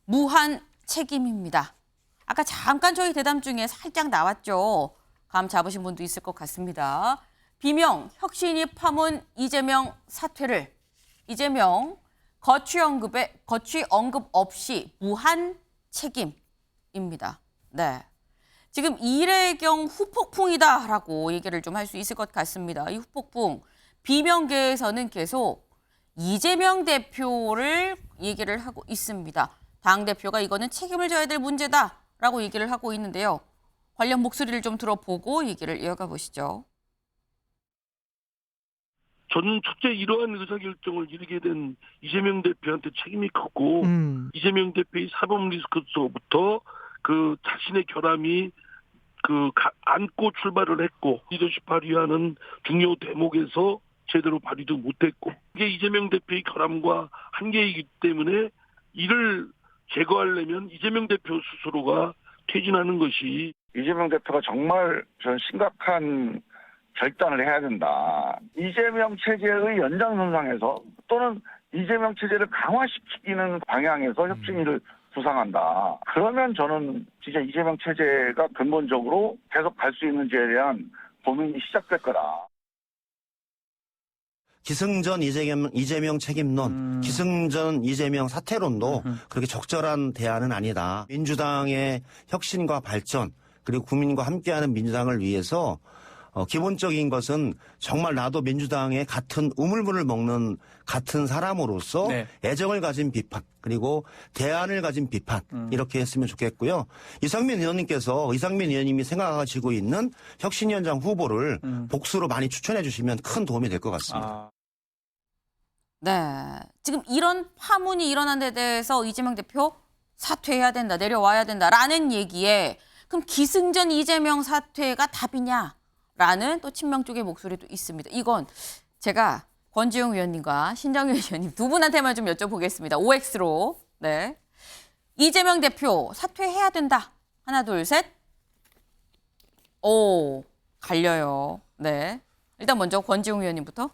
무한 책임입니다. 아까 잠깐 저희 대담 중에 살짝 나왔죠. 감 잡으신 분도 있을 것 같습니다. 비명 혁신이 파문 이재명 사퇴를 이재명 거취 언급 없이 무한 책임입니다. 네. 지금 이례경 후폭풍이다라고 얘기를 좀 할 수 있을 것 같습니다. 이 후폭풍 비명계에서는 계속 이재명 대표를 얘기를 하고 있습니다. 당대표가 이거는 책임을 져야 될 문제다라고 얘기를 하고 있는데요. 관련 목소리를 좀 들어보고 얘기를 이어가 보시죠. 저는 첫째 이러한 의사결정을 이루게 된 이재명 대표한테 책임이 컸고 이재명 대표의 사법 리스크로부터 그 자신의 결함이 안고 출발을 했고 리더십 발휘하는 중요 대목에서 제대로 발휘도 못했고 이게 이재명 대표의 결함과 한계이기 때문에 이를 제거하려면 이재명 대표 스스로가 퇴진하는 것이 이재명 대표가 정말 전 심각한 결단을 해야 된다. 이재명 체제의 연장선상에서 또는 이재명 체제를 강화시키는 방향에서 혁신위를 구상한다. 그러면 저는 진짜 이재명 체제가 근본적으로 계속 갈 수 있는지에 대한 고민이 시작될 거다. 기승전 이재명 책임론, 기승전 이재명 사퇴론도 그렇게 적절한 대안은 아니다. 민주당의 혁신과 발전, 그리고 국민과 함께하는 민주당을 위해서 기본적인 것은 정말 나도 민주당의 같은 우물물을 먹는 같은 사람으로서 네. 애정을 가진 비판 그리고 대안을 가진 비판 이렇게 했으면 좋겠고요. 이상민 의원님이 생각하시고 있는 혁신위원장 후보를 복수로 많이 추천해 주시면 큰 도움이 될 것 같습니다. 네, 지금 이런 파문이 일어난 데 대해서 이재명 대표 사퇴해야 된다, 내려와야 된다라는 얘기에 그럼 기승전 이재명 사퇴가 답이냐? 라는 또 친명 쪽의 목소리도 있습니다. 이건 제가 권지웅 의원님과 신정희 의원님 두 분한테만 좀 여쭤보겠습니다. OX로. 네. 이재명 대표 사퇴해야 된다. 하나, 둘, 셋. 오, 갈려요. 네. 일단 먼저 권지웅 의원님부터.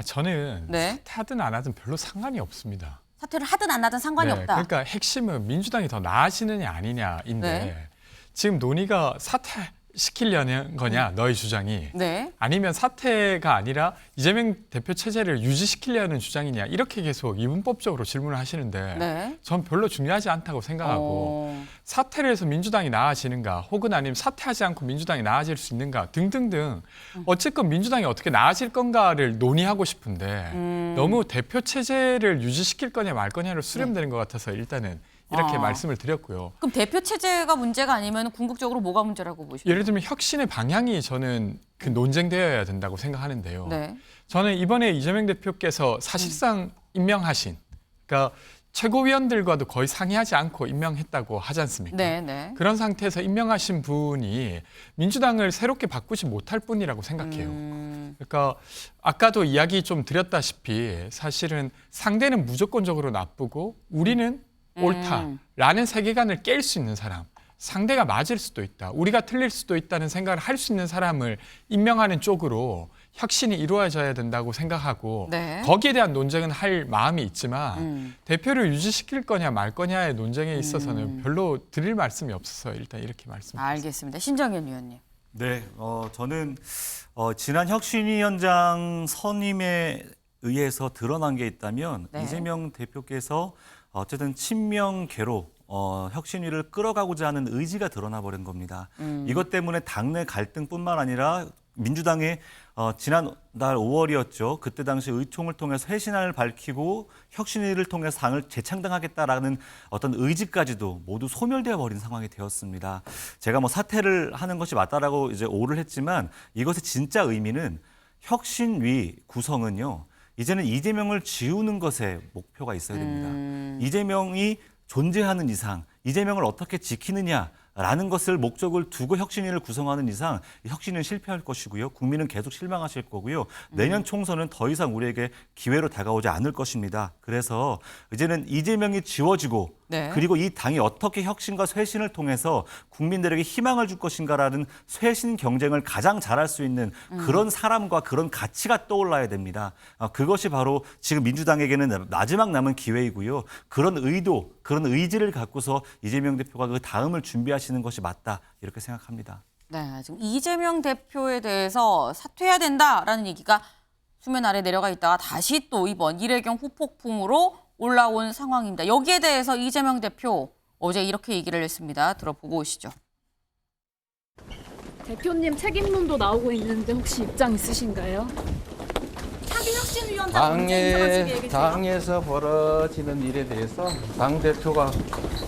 저는 네. 사퇴하든 안 하든 별로 상관이 없습니다. 사퇴를 하든 안 하든 상관이 없다. 그러니까 핵심은 민주당이 더 나아지느냐 아니냐인데 네. 지금 논의가 사퇴시키려는 거냐 너희 주장이 네. 아니면 사퇴가 아니라 이재명 대표 체제를 유지시키려는 주장이냐 이렇게 계속 이분법적으로 질문을 하시는데 네. 전 별로 중요하지 않다고 생각하고 사퇴를 해서 민주당이 나아지는가 혹은 아니면 사퇴하지 않고 민주당이 나아질 수 있는가 등등등 어쨌건 민주당이 어떻게 나아질 건가를 논의하고 싶은데 너무 대표 체제를 유지시킬 거냐 말 거냐로 수렴되는 것 같아서 일단은 이렇게 말씀을 드렸고요. 그럼 대표 체제가 문제가 아니면 궁극적으로 뭐가 문제라고 보십니까? 예를 들면 혁신의 방향이 저는 그 논쟁되어야 된다고 생각하는데요. 네. 저는 이번에 이재명 대표께서 사실상 임명하신 그러니까 최고위원들과도 거의 상의하지 않고 임명했다고 하지 않습니까? 네, 네. 그런 상태에서 임명하신 분이 민주당을 새롭게 바꾸지 못할 분이라고 생각해요. 그러니까 아까도 이야기 좀 드렸다시피 사실은 상대는 무조건적으로 나쁘고 우리는 옳다라는 세계관을 깰 수 있는 사람, 상대가 맞을 수도 있다, 우리가 틀릴 수도 있다는 생각을 할 수 있는 사람을 임명하는 쪽으로 혁신이 이루어져야 된다고 생각하고 네. 거기에 대한 논쟁은 할 마음이 있지만 대표를 유지시킬 거냐 말 거냐의 논쟁에 있어서는 별로 드릴 말씀이 없어서 일단 이렇게 말씀드립니다. 알겠습니다. 신정현 의원님. 네, 저는 지난 혁신위원장 선임에 의해서 드러난 게 있다면 네. 이재명 대표께서 어쨌든 친명계로 혁신위를 끌어가고자 하는 의지가 드러나 버린 겁니다. 이것 때문에 당내 갈등뿐만 아니라 민주당의 지난달 5월이었죠. 그때 당시 의총을 통해서 회신안을 밝히고 혁신위를 통해서 당을 재창당하겠다라는 어떤 의지까지도 모두 소멸되어 버린 상황이 되었습니다. 제가 사퇴를 하는 것이 맞다라고 이제 오를 했지만 이것의 진짜 의미는 혁신위 구성은요. 이제는 이재명을 지우는 것에 목표가 있어야 됩니다. 이재명이 존재하는 이상 이재명을 어떻게 지키느냐라는 것을 목적을 두고 혁신위를 구성하는 이상 혁신은 실패할 것이고요. 국민은 계속 실망하실 거고요. 내년 총선은 더 이상 우리에게 기회로 다가오지 않을 것입니다. 그래서 이제는 이재명이 지워지고 네. 그리고 이 당이 어떻게 혁신과 쇄신을 통해서 국민들에게 희망을 줄 것인가라는 쇄신 경쟁을 가장 잘할 수 있는 그런 사람과 그런 가치가 떠올라야 됩니다. 그것이 바로 지금 민주당에게는 마지막 남은 기회이고요. 그런 의도, 그런 의지를 갖고서 이재명 대표가 그 다음을 준비하시는 것이 맞다 이렇게 생각합니다. 네, 지금 이재명 대표에 대해서 사퇴해야 된다라는 얘기가 수면 아래 내려가 있다가 다시 또 이번 이례경 후폭풍으로 올라온 상황입니다. 여기에 대해서 이재명 대표 어제 이렇게 얘기를 했습니다. 들어보고 오시죠. 대표님 책임론도 나오고 있는데 혹시 입장 있으신가요? 차기혁신위원장 언제 인사하시게 계세요? 당에서 벌어지는 일에 대해서 당 대표가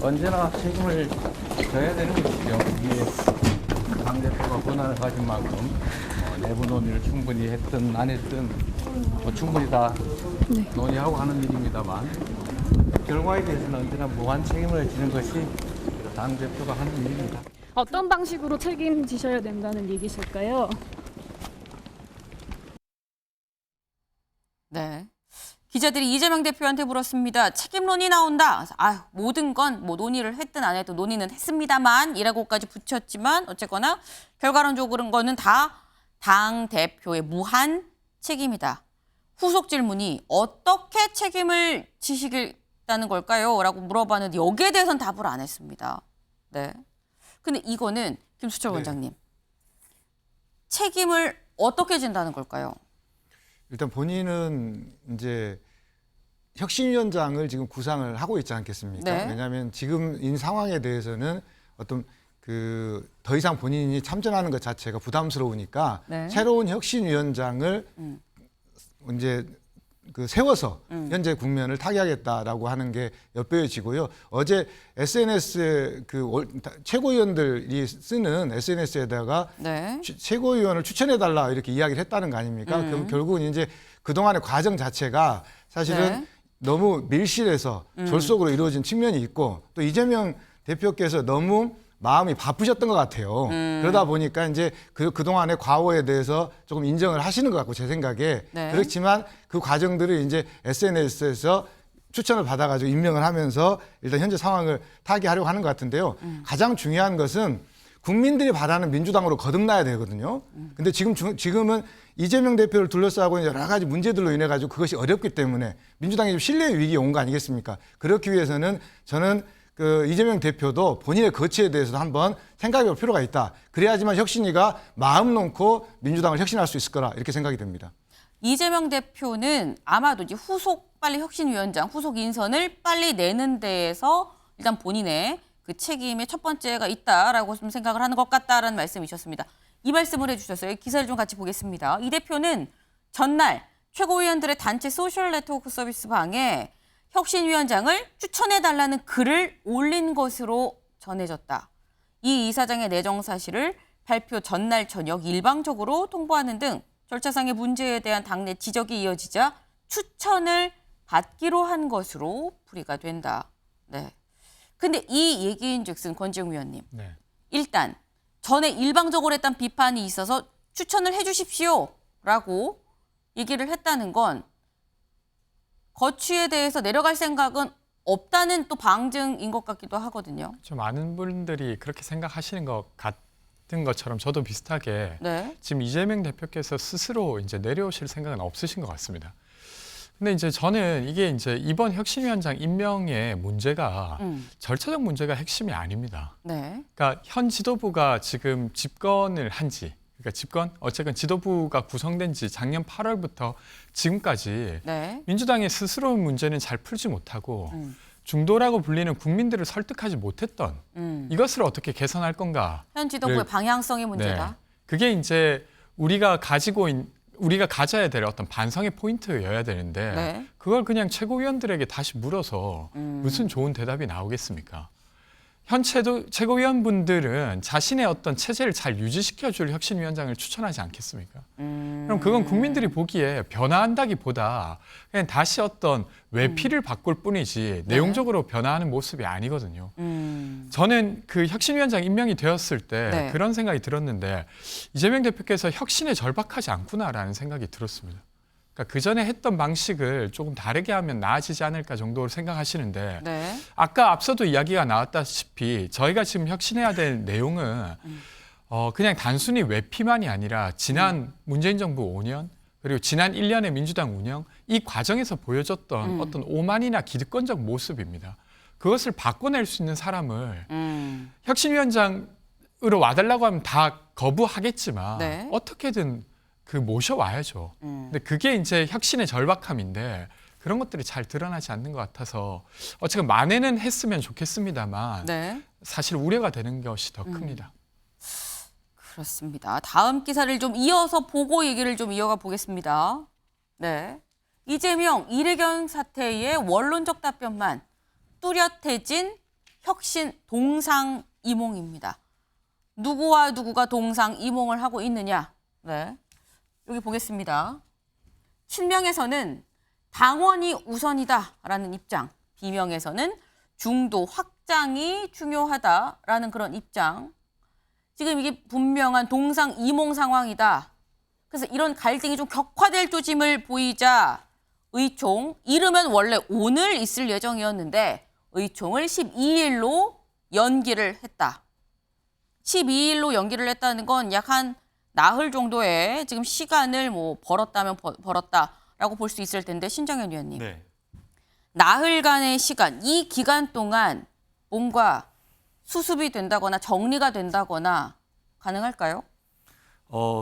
언제나 책임을 져야 되는 것이죠. 이게 당 대표가 권한을 가진 만큼 내부 논의를 충분히 했든 안 했든 충분히 다 논의하고 하는 일입니다만 결과에 대해서는 언제나 무한 책임을 지는 것이 당 대표가 하는 일입니다. 어떤 방식으로 책임지셔야 된다는 얘기실까요? 네. 기자들이 이재명 대표한테 물었습니다. 책임론이 나온다. 모든 건 뭐 논의를 했든 안 했든 논의는 했습니다만 이라고까지 붙였지만 어쨌거나 결과론적으로는 다 당 대표의 무한 책임이다. 후속 질문이 어떻게 책임을 지시겠다는 걸까요? 라고 물어봤는데 여기에 대해서는 답을 안 했습니다. 네. 근데 이거는 김수철 원장님. 책임을 어떻게 진다는 걸까요? 일단 본인은 이제 혁신위원장을 지금 구상을 하고 있지 않겠습니까? 네. 왜냐하면 지금 이 상황에 대해서는 어떤 더 이상 본인이 참전하는 것 자체가 부담스러우니까 네. 새로운 혁신위원장을 이제 세워서 현재 국면을 타개하겠다라고 하는 게 엿보여지고요. 어제 SNS에 최고위원들이 쓰는 SNS에다가 네. 최고위원을 추천해달라 이렇게 이야기를 했다는 거 아닙니까? 그럼 결국은 이제 그동안의 과정 자체가 사실은 네. 너무 밀실해서 졸속으로 이루어진 측면이 있고 또 이재명 대표께서 너무 마음이 바쁘셨던 것 같아요. 그러다 보니까 이제 그동안의 과오에 대해서 조금 인정을 하시는 것 같고 제 생각에 네. 그렇지만 그 과정들을 이제 SNS에서 추천을 받아가지고 임명을 하면서 일단 현재 상황을 타개하려고 하는 것 같은데요. 가장 중요한 것은 국민들이 바라는 민주당으로 거듭나야 되거든요. 근데 지금은 이재명 대표를 둘러싸고 여러 가지 문제들로 인해 가지고 그것이 어렵기 때문에 민주당이 좀 신뢰의 위기에 온 거 아니겠습니까? 그렇기 위해서는 저는 이재명 대표도 본인의 거취에 대해서도 한번 생각해 볼 필요가 있다. 그래야지만 혁신위가 마음 놓고 민주당을 혁신할 수 있을 거라 이렇게 생각이 됩니다. 이재명 대표는 아마도 이제 빨리 혁신위원장 후속 인선을 빨리 내는 데에서 일단 본인의 그 책임의 첫 번째가 있다라고 좀 생각을 하는 것 같다라는 말씀이셨습니다. 이 말씀을 해주셨어요. 기사를 좀 같이 보겠습니다. 이 대표는 전날 최고위원들의 단체 소셜 네트워크 서비스 방에 혁신위원장을 추천해달라는 글을 올린 것으로 전해졌다. 이 이사장의 내정 사실을 발표 전날 저녁 일방적으로 통보하는 등 절차상의 문제에 대한 당내 지적이 이어지자 추천을 받기로 한 것으로 풀이가 된다. 네. 근데 이 얘기인즉슨 권지웅 위원님. 네. 일단 전에 일방적으로 했던 비판이 있어서 추천을 해주십시오라고 얘기를 했다는 건 거취에 대해서 내려갈 생각은 없다는 또 방증인 것 같기도 하거든요. 좀 많은 분들이 그렇게 생각하시는 것 같은 것처럼 저도 비슷하게 네. 지금 이재명 대표께서 스스로 이제 내려오실 생각은 없으신 것 같습니다. 근데 이제 저는 이게 이제 이번 혁신위원장 임명의 문제가 절차적 문제가 핵심이 아닙니다. 네. 그러니까 현 지도부가 지금 집권을 한지, 그러니까 어쨌든 지도부가 구성된 지 작년 8월부터 지금까지 네. 민주당의 스스로의 문제는 잘 풀지 못하고 중도라고 불리는 국민들을 설득하지 못했던 이것을 어떻게 개선할 건가? 현 지도부의 방향성의 문제다. 네. 그게 이제 우리가 가져야 될 어떤 반성의 포인트여야 되는데 네. 그걸 그냥 최고위원들에게 다시 물어서 무슨 좋은 대답이 나오겠습니까? 현 최고위원분들은 자신의 어떤 체제를 잘 유지시켜줄 혁신위원장을 추천하지 않겠습니까? 그럼 그건 국민들이 보기에 변화한다기보다 그냥 다시 어떤 외피를 바꿀 뿐이지 내용적으로 변화하는 모습이 아니거든요. 저는 그 혁신위원장 임명이 되었을 때 네. 그런 생각이 들었는데 이재명 대표께서 혁신에 절박하지 않구나라는 생각이 들었습니다. 그러니까 그 전에 했던 방식을 조금 다르게 하면 나아지지 않을까 정도로 생각하시는데 네. 아까 앞서도 이야기가 나왔다시피 저희가 지금 혁신해야 될 내용은 그냥 단순히 외피만이 아니라 지난 문재인 정부 5년 그리고 지난 1년의 민주당 운영 이 과정에서 보여줬던 어떤 오만이나 기득권적 모습입니다. 그것을 바꿔낼 수 있는 사람을 혁신위원장으로 와달라고 하면 다 거부하겠지만 네. 어떻게든 그 모셔와야죠. 근데 그게 이제 혁신의 절박함인데 그런 것들이 잘 드러나지 않는 것 같아서 어쨌든 만회는 했으면 좋겠습니다만 네. 사실 우려가 되는 것이 더 큽니다. 그렇습니다. 다음 기사를 좀 이어서 보고 얘기를 좀 이어가 보겠습니다. 네. 이재명, 이래경 사태의 원론적 답변만 뚜렷해진 혁신 동상이몽입니다. 누구와 누구가 동상이몽을 하고 있느냐? 네. 여기 보겠습니다. 친명에서는 당원이 우선이다라는 입장, 비명에서는 중도 확장이 중요하다라는 그런 입장. 지금 이게 분명한 동상이몽 상황이다. 그래서 이런 갈등이 좀 격화될 조짐을 보이자 의총, 이르면 원래 오늘 있을 예정이었는데 의총을 12일로 연기를 했다. 12일로 연기를 했다는 건 약 한 나흘 정도의 지금 시간을 뭐 벌었다면 벌었다라고 볼 수 있을 텐데 신정현 위원님. 네. 나흘간의 시간, 이 기간 동안 뭔가 수습이 된다거나 정리가 된다거나 가능할까요?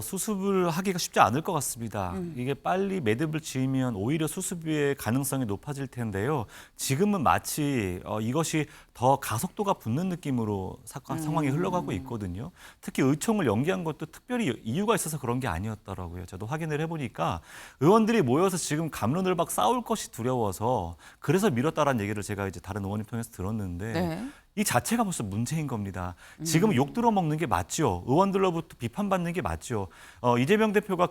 수습을 하기가 쉽지 않을 것 같습니다. 이게 빨리 매듭을 지으면 오히려 수습의 가능성이 높아질 텐데요. 지금은 마치 이것이 더 가속도가 붙는 느낌으로 상황이 흘러가고 있거든요. 특히 의총을 연기한 것도 특별히 이유가 있어서 그런 게 아니었더라고요. 저도 확인을 해보니까 의원들이 모여서 지금 갑론을 막 싸울 것이 두려워서 그래서 미뤘다라는 얘기를 제가 이제 다른 의원님 통해서 들었는데 네. 이 자체가 벌써 문제인 겁니다. 지금 욕 들어먹는 게 맞죠. 의원들로부터 비판받는 게 맞죠. 이재명 대표가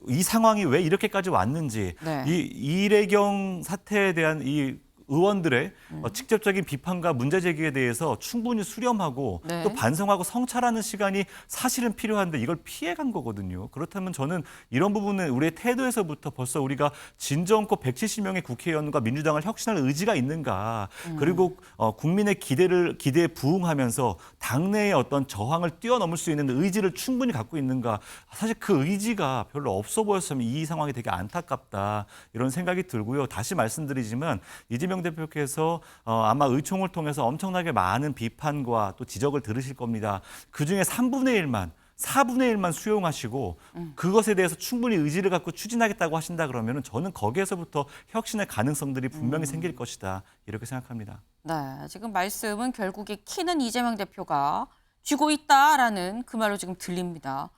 이 상황이 왜 이렇게까지 왔는지 네. 이 이래경 사태에 대한 이 의원들의 직접적인 비판과 문제 제기에 대해서 충분히 수렴하고 네. 또 반성하고 성찰하는 시간이 사실은 필요한데 이걸 피해간 거거든요. 그렇다면 저는 이런 부분은 우리의 태도에서부터 벌써 우리가 진정코 170명의 국회의원과 민주당을 혁신할 의지가 있는가 그리고 국민의 기대에 부응하면서 당내의 어떤 저항을 뛰어넘을 수 있는 의지를 충분히 갖고 있는가 사실 그 의지가 별로 없어 보였으면 이 상황이 되게 안타깝다 이런 생각이 들고요. 다시 말씀드리지만 이재명 대표께서 아마 의총을 통해서 엄청나게 많은 비판과 또 지적을 들으실 겁니다. 그중에 4분의 1만 수용하시고 그것에 대해서 충분히 의지를 갖고 추진하겠다고 하신다 그러면 저는 거기에서부터 혁신의 가능성들이 분명히 생길 것이다. 이렇게 생각합니다. 네, 지금 말씀은 결국에 키는 이재명 대표가 쥐고 있다라는 그 말로 지금 들립니다.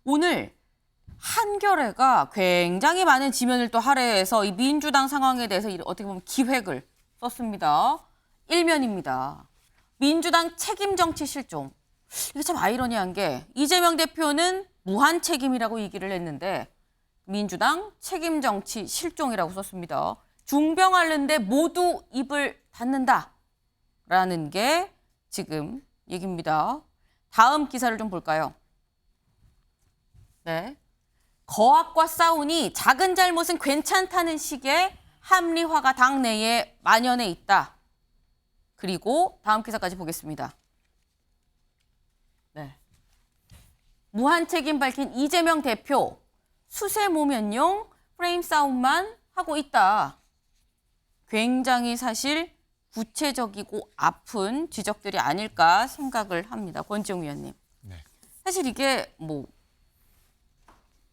오늘 한겨레가 굉장히 많은 지면을 또 할애해서 이 민주당 상황에 대해서 어떻게 보면 기획을 썼습니다. 일면입니다. 민주당 책임 정치 실종. 이게 참 아이러니한 게 이재명 대표는 무한 책임이라고 얘기를 했는데 민주당 책임 정치 실종이라고 썼습니다. 중병 앓는데 모두 입을 닫는다라는 게 지금 얘기입니다. 다음 기사를 좀 볼까요? 네. 거악과 싸우니 작은 잘못은 괜찮다는 식의 합리화가 당내에 만연해 있다. 그리고 다음 기사까지 보겠습니다. 네. 무한 책임 밝힌 이재명 대표, 수세모면용 프레임 싸움만 하고 있다. 굉장히 사실 구체적이고 아픈 지적들이 아닐까 생각을 합니다. 권지웅 위원님. 네. 사실 이게 뭐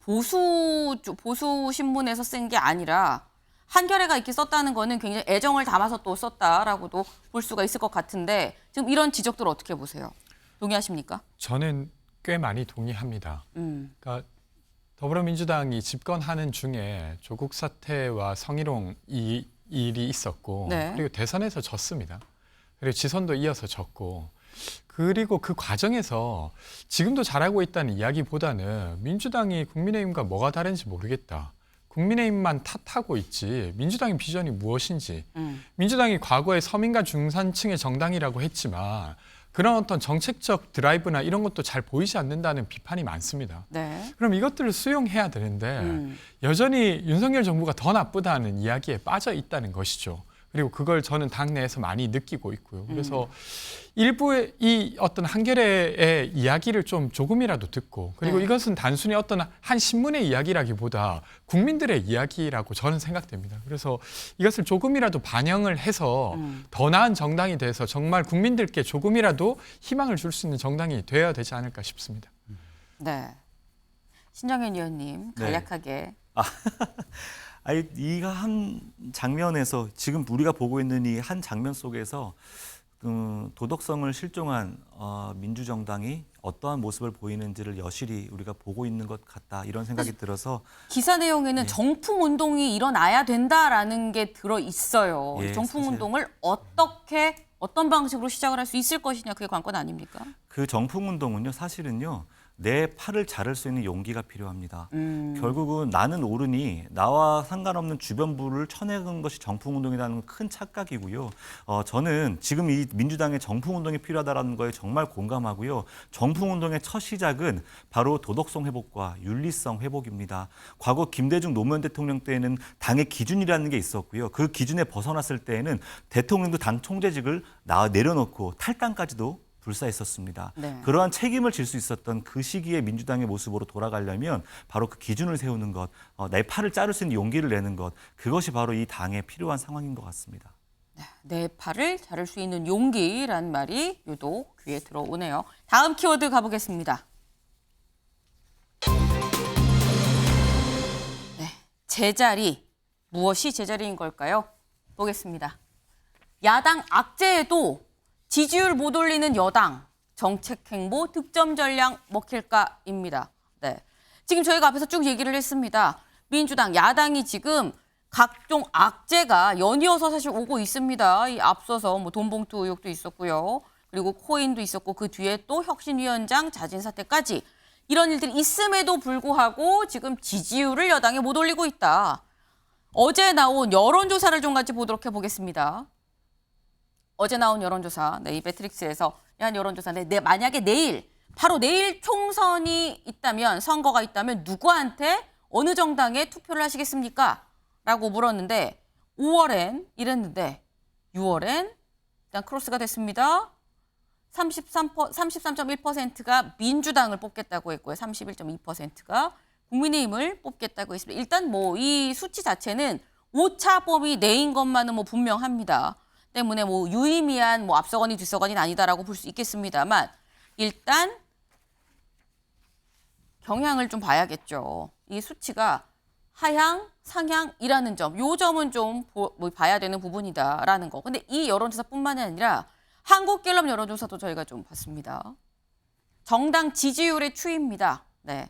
보수 신문에서 쓴 게 아니라 한겨레가 이렇게 썼다는 거는 굉장히 애정을 담아서 또 썼다라고도 볼 수가 있을 것 같은데 지금 이런 지적들 어떻게 보세요? 동의하십니까? 저는 꽤 많이 동의합니다. 그러니까 더불어민주당이 집권하는 중에 조국 사태와 성희롱 이 일이 있었고 네. 그리고 대선에서 졌습니다. 그리고 지선도 이어서 졌고 그리고 그 과정에서 지금도 잘하고 있다는 이야기보다는 민주당이 국민의힘과 뭐가 다른지 모르겠다. 국민의힘만 탓하고 있지 민주당의 비전이 무엇인지 민주당이 과거에 서민과 중산층의 정당이라고 했지만 그런 어떤 정책적 드라이브나 이런 것도 잘 보이지 않는다는 비판이 많습니다. 네. 그럼 이것들을 수용해야 되는데 여전히 윤석열 정부가 더 나쁘다는 이야기에 빠져 있다는 것이죠. 그리고 그걸 저는 당내에서 많이 느끼고 있고요. 그래서 일부의 이 어떤 한겨레의 이야기를 좀 조금이라도 듣고 그리고 네. 이것은 단순히 어떤 한 신문의 이야기라기보다 국민들의 이야기라고 저는 생각됩니다. 그래서 이것을 조금이라도 반영을 해서 더 나은 정당이 돼서 정말 국민들께 조금이라도 희망을 줄 수 있는 정당이 되어야 되지 않을까 싶습니다. 네. 신정현 의원님 네. 간략하게. 아니, 이가 한 장면에서 지금 우리가 보고 있는 이 한 장면 속에서 도덕성을 실종한 민주정당이 어떠한 모습을 보이는지를 여실히 우리가 보고 있는 것 같다 이런 생각이 들어서 기사 내용에는 예. 정품 운동이 일어나야 된다라는 게 들어 있어요. 예, 정품 사실. 운동을 어떤 방식으로 시작을 할 수 있을 것이냐 그게 관건 아닙니까? 그 정품 운동은요 사실은요 내 팔을 자를 수 있는 용기가 필요합니다. 결국은 나는 옳으니 나와 상관없는 주변부를 쳐내는 것이 정풍운동이라는 큰 착각이고요. 저는 지금 이 민주당의 정풍운동이 필요하다는 거에 정말 공감하고요. 정풍운동의 첫 시작은 바로 도덕성 회복과 윤리성 회복입니다. 과거 김대중 노무현 대통령 때에는 당의 기준이라는 게 있었고요. 그 기준에 벗어났을 때에는 대통령도 당 총재직을 내려놓고 탈당까지도 불사했었습니다. 네. 그러한 책임을 질 수 있었던 그 시기의 민주당의 모습으로 돌아가려면 바로 그 기준을 세우는 것, 내 팔을 자를 수 있는 용기를 내는 것, 그것이 바로 이 당에 필요한 상황인 것 같습니다. 내 팔을 자를 수 있는 용기란 말이 유독 귀에 들어오네요. 다음 키워드 가보겠습니다. 네, 제자리. 무엇이 제자리인 걸까요? 보겠습니다. 야당 악재에도 지지율 못 올리는 여당, 정책 행보, 득점 전략 먹힐까입니다. 네, 지금 저희가 앞에서 쭉 얘기를 했습니다. 민주당, 야당이 지금 각종 악재가 연이어서 사실 오고 있습니다. 이 앞서서 뭐 돈봉투 의혹도 있었고요. 그리고 코인도 있었고 그 뒤에 또 혁신위원장 자진 사퇴까지 이런 일들이 있음에도 불구하고 지금 지지율을 여당이 못 올리고 있다. 어제 나온 여론조사를 좀 같이 보도록 해보겠습니다. 어제 나온 여론조사, 네, 이 매트릭스에서 한 여론조사인데 만약에 내일, 바로 내일 총선이 있다면, 선거가 있다면 누구한테 어느 정당에 투표를 하시겠습니까? 라고 물었는데 5월엔 이랬는데 6월엔 일단 크로스가 됐습니다. 33.1%가 민주당을 뽑겠다고 했고요. 31.2%가 국민의힘을 뽑겠다고 했습니다. 일단 뭐 이 수치 자체는 오차범위 내인 것만은 뭐 분명합니다. 때문에 뭐 유의미한 뭐 앞서거니 뒤서거니는 아니다라고 볼 수 있겠습니다만 일단 경향을 좀 봐야겠죠. 이 수치가 하향, 상향이라는 점, 요 점은 좀 봐야 되는 부분이다라는 거. 근데 이 여론조사뿐만이 아니라 한국갤럽 여론조사도 저희가 좀 봤습니다. 정당 지지율의 추이입니다. 네,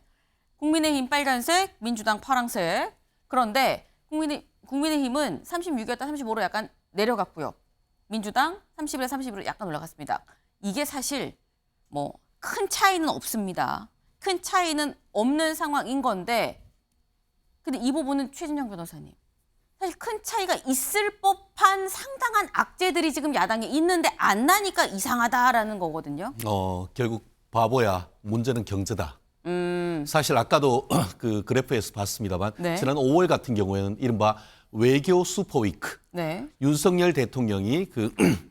국민의힘 빨간색, 민주당 파란색. 그런데 국민의힘은 36이었다 35로 약간 내려갔고요. 민주당 31에 30으로 약간 올라갔습니다. 이게 사실 뭐 큰 차이는 없습니다. 큰 차이는 없는 상황인 건데 근데 이 부분은 최진영 변호사님 사실 큰 차이가 있을 법한 상당한 악재들이 지금 야당에 있는데 안 나니까 이상하다라는 거거든요. 결국 바보야. 문제는 경제다. 사실 아까도 그 그래프에서 봤습니다만 네. 지난 5월 같은 경우에는 이른바 외교 슈퍼위크. 네. 윤석열 대통령이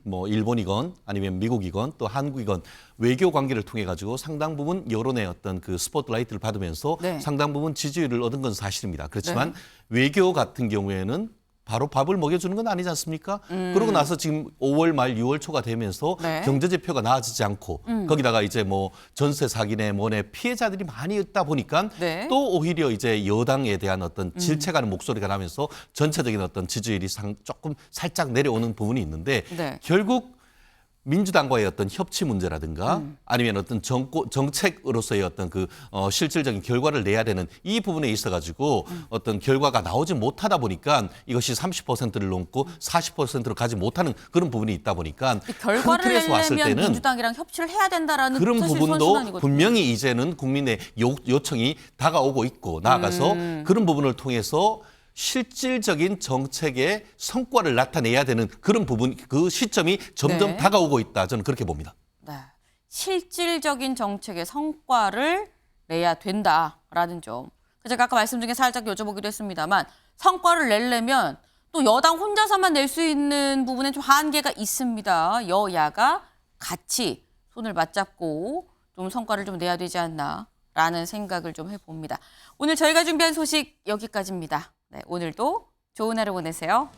뭐 일본이건 아니면 미국이건 또 한국이건 외교 관계를 통해 가지고 상당 부분 여론의 어떤 그 스포트라이트를 받으면서 네. 상당 부분 지지율을 얻은 건 사실입니다. 그렇지만 네. 외교 같은 경우에는 바로 밥을 먹여주는 건 아니지 않습니까? 그러고 나서 지금 5월 말 6월 초가 되면서 네. 경제 지표가 나아지지 않고 거기다가 이제 뭐 전세 사기네 뭐네 피해자들이 많이 있다 보니까 네. 또 오히려 이제 여당에 대한 어떤 질책하는 목소리가 나면서 전체적인 어떤 지지율이 조금 살짝 내려오는 부분이 있는데 네. 결국 민주당과의 어떤 협치 문제라든가 아니면 어떤 정책으로서의 어떤 그 실질적인 결과를 내야 되는 이 부분에 있어가지고 어떤 결과가 나오지 못하다 보니까 이것이 30%를 넘고 40%로 가지 못하는 그런 부분이 있다 보니까 결과를 큰 틀에서 왔을 내려면 때는 민주당이랑 협치를 해야 된다라는 그런 사실 부분도 선순환이거든요. 분명히 이제는 국민의 요청이 다가오고 있고 나아가서 그런 부분을 통해서 실질적인 정책의 성과를 나타내야 되는 그런 부분, 그 시점이 점점 네. 다가오고 있다. 저는 그렇게 봅니다. 네. 실질적인 정책의 성과를 내야 된다라는 점. 제가 아까 말씀 중에 살짝 여쭤보기도 했습니다만 성과를 내려면 또 여당 혼자서만 낼 수 있는 부분에 좀 한계가 있습니다. 여야가 같이 손을 맞잡고 좀 성과를 좀 내야 되지 않나라는 생각을 좀 해봅니다. 오늘 저희가 준비한 소식 여기까지입니다. 네, 오늘도 좋은 하루 보내세요.